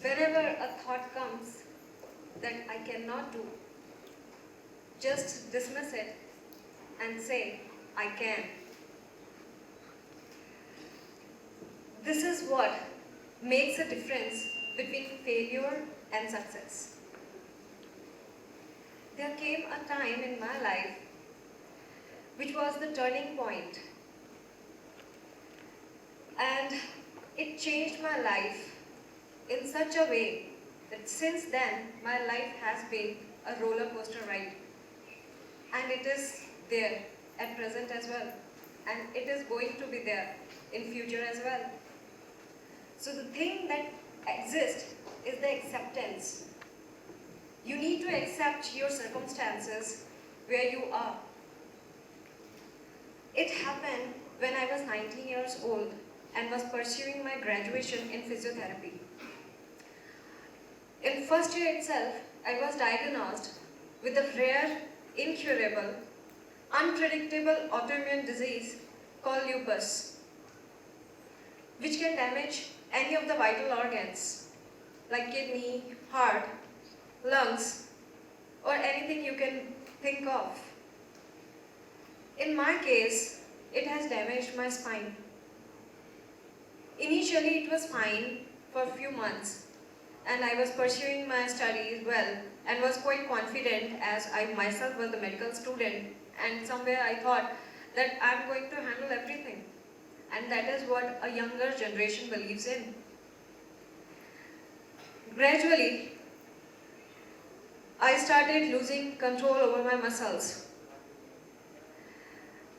Whenever a thought comes that I cannot do, just dismiss it and say, I can. This is what makes a difference between failure and success. There came a time in my life which was the turning point, and it changed my life in such a way that since then my life has been a roller coaster ride, and it is there at present as well, and it is going to be there in future as well. So the thing that exists is the acceptance. You need to accept your circumstances where you are. It happened when I was 19 years old and was pursuing my graduation in physiotherapy. In first year itself, I was diagnosed with a rare, incurable, unpredictable autoimmune disease called lupus, which can damage any of the vital organs like kidney, heart, lungs, or anything you can think of. In my case, it has damaged my spine. Initially, it was fine for a few months, and I was pursuing my studies well and was quite confident as I myself was a medical student, and somewhere I thought that I'm going to handle everything, and that is what a younger generation believes in. Gradually, I started losing control over my muscles,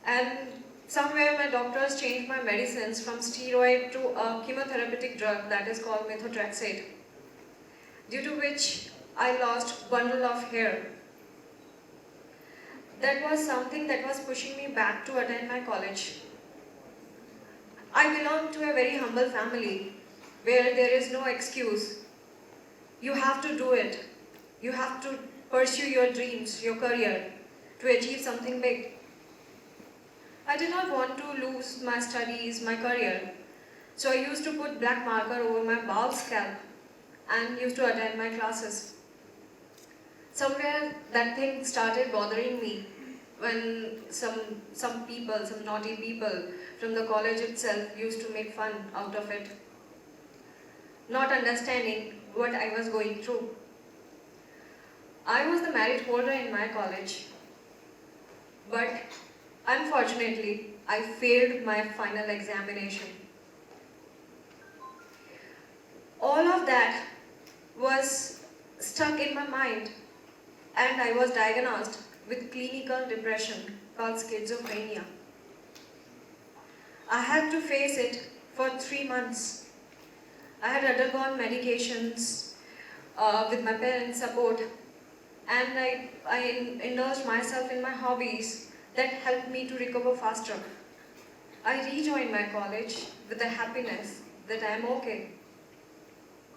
and somewhere my doctors changed my medicines from steroid to a chemotherapeutic drug that is called methotrexate, due to which I lost bundle of hair. That was something that was pushing me back to attend my college. I belong to a very humble family where there is no excuse. You have to do it. You have to pursue your dreams, your career, to achieve something big. I did not want to lose my studies, my career. So I used to put black marker over my bald scalp and used to attend my classes. Somewhere that thing started bothering me when some people, some naughty people from the college itself used to make fun out of it, not understanding what I was going through. I was the merit holder in my college, but unfortunately, I failed my final examination. All of that was stuck in my mind, and I was diagnosed with clinical depression called schizophrenia. I had to face it for 3 months. I had undergone medications with my parents' support, and I indulged myself in my hobbies that helped me to recover faster. I rejoined my college with the happiness that I am okay.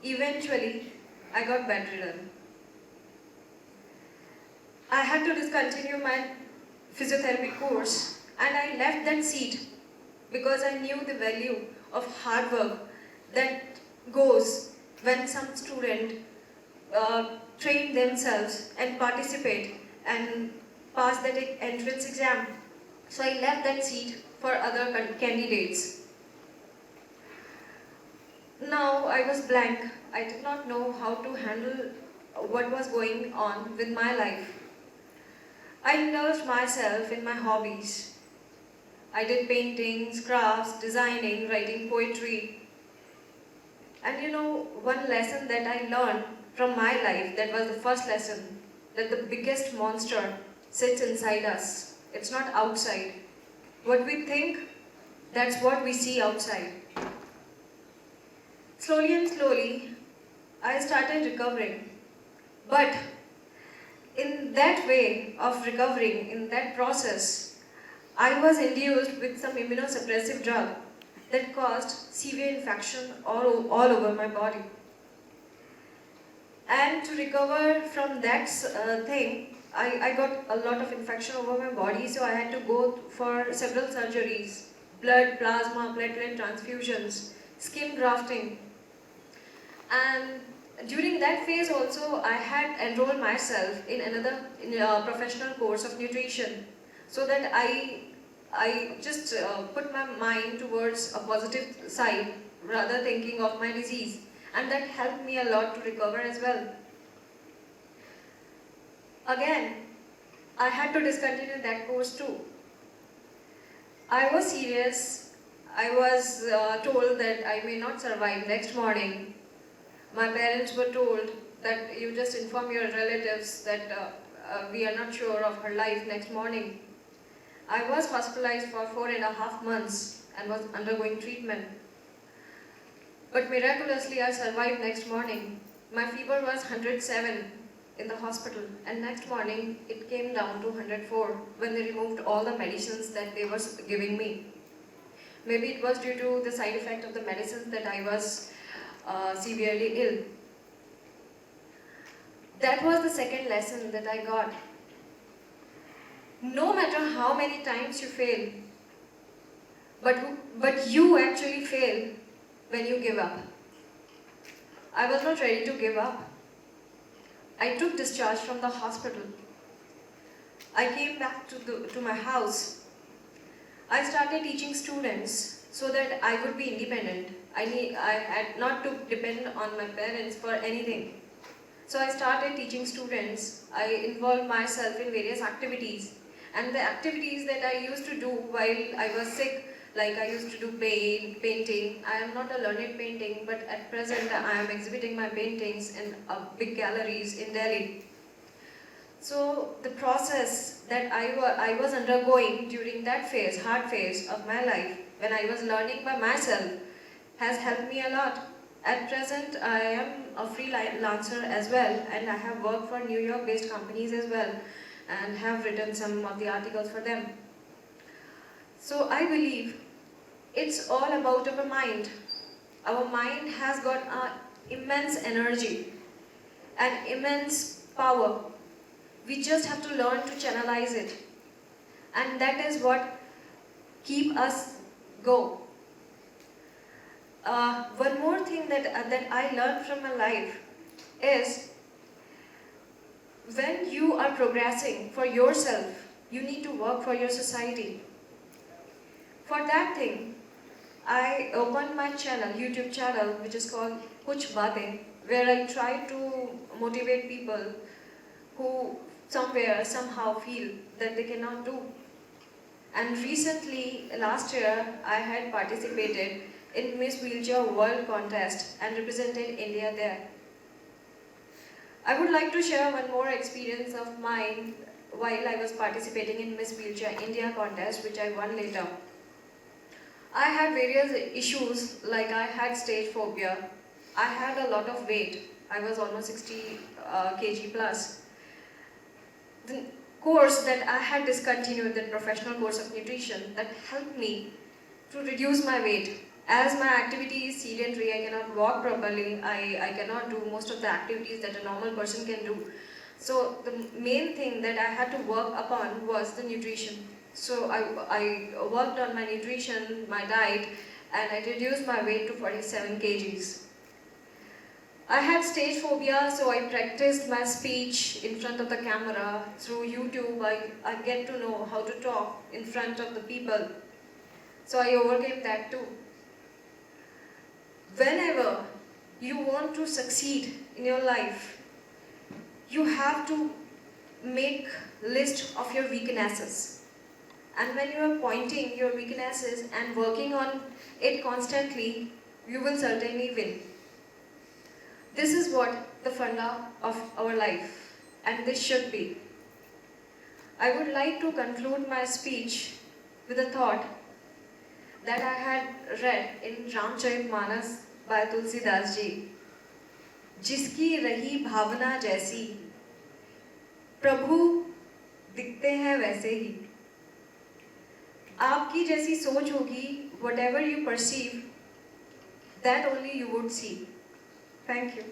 Eventually, I got bedridden. I had to discontinue my physiotherapy course, and I left that seat because I knew the value of hard work that goes when some student train themselves and participate and pass that entrance exam. So I left that seat for other candidates. Now I was blank. I did not know how to handle what was going on with my life. I indulged myself in my hobbies. I did paintings, crafts, designing, writing poetry. And one lesson that I learned from my life, that was the first lesson, that the biggest monster sits inside us. It's not outside. What we think, that's what we see outside. Slowly and slowly, I started recovering. But in that way of recovering, in that process, I was induced with some immunosuppressive drug that caused severe infection all over my body. And to recover from that thing, I got a lot of infection over my body, so I had to go for several surgeries, blood, plasma, platelet transfusions, skin grafting. And during that phase also, I had enrolled myself in a professional course of nutrition, so that I just put my mind towards a positive side rather thinking of my disease, and that helped me a lot to recover as well. Again, I had to discontinue that course too. I was serious. I was told that I may not survive next morning. My parents were told that you just inform your relatives that we are not sure of her life next morning. I was hospitalized for 4.5 months and was undergoing treatment. But miraculously, I survived next morning. My fever was 107 in the hospital, and next morning it came down to 104 when they removed all the medicines that they were giving me. Maybe it was due to the side effect of the medicines that I was severely ill. That was the second lesson that I got. No matter how many times you fail, but you actually fail when you give up. I was not ready to give up. I took discharge from the hospital. I came back to my house. I started teaching students so that I would be independent. I had not to depend on my parents for anything. So I started teaching students. I involved myself in various activities. And the activities that I used to do while I was sick, like I used to do painting. I am not a learned painting, but at present I am exhibiting my paintings in big galleries in Delhi. So the process that I was undergoing during that phase, hard phase of my life, when I was learning by myself, has helped me a lot. At present, I am a freelancer as well, and I have worked for New York-based companies as well, and have written some of the articles for them. So I believe it's all about our mind. Our mind has got immense energy and immense power. We just have to learn to channelize it. And that is what keeps us go. One more thing that I learned from my life is when you are progressing for yourself, you need to work for your society. For that thing, I opened my channel, YouTube channel, which is called Kuch Baatein, where I try to motivate people who somewhere, somehow feel that they cannot do. And recently, last year, I had participated in Miss Wheelchair World Contest and represented India there. I would like to share one more experience of mine while I was participating in Miss Wheelchair India contest, which I won later. I had various issues, like I had stage phobia. I had a lot of weight. I was almost 60 kg plus. The course that I had discontinued, the professional course of nutrition, that helped me to reduce my weight. As my activity is sedentary, I cannot walk properly, I cannot do most of the activities that a normal person can do. So the main thing that I had to work upon was the nutrition. So I worked on my nutrition, my diet, and I reduced my weight to 47 kgs. I had stage phobia, so I practiced my speech in front of the camera. Through YouTube, I get to know how to talk in front of the people. So I overcame that too. Whenever you want to succeed in your life, you have to make list of your weaknesses. And when you are pointing your weaknesses and working on it constantly, you will certainly win. This is what the funda of our life, and this should be. I would like to conclude my speech with a thought that I had read in Ramcharitmanas by Tulsidas ji. जिसकी रही भावना जैसी, प्रभु दिखते हैं वैसे ही. आपकी जैसी सोच होगी, whatever you perceive, that only you would see. Thank you.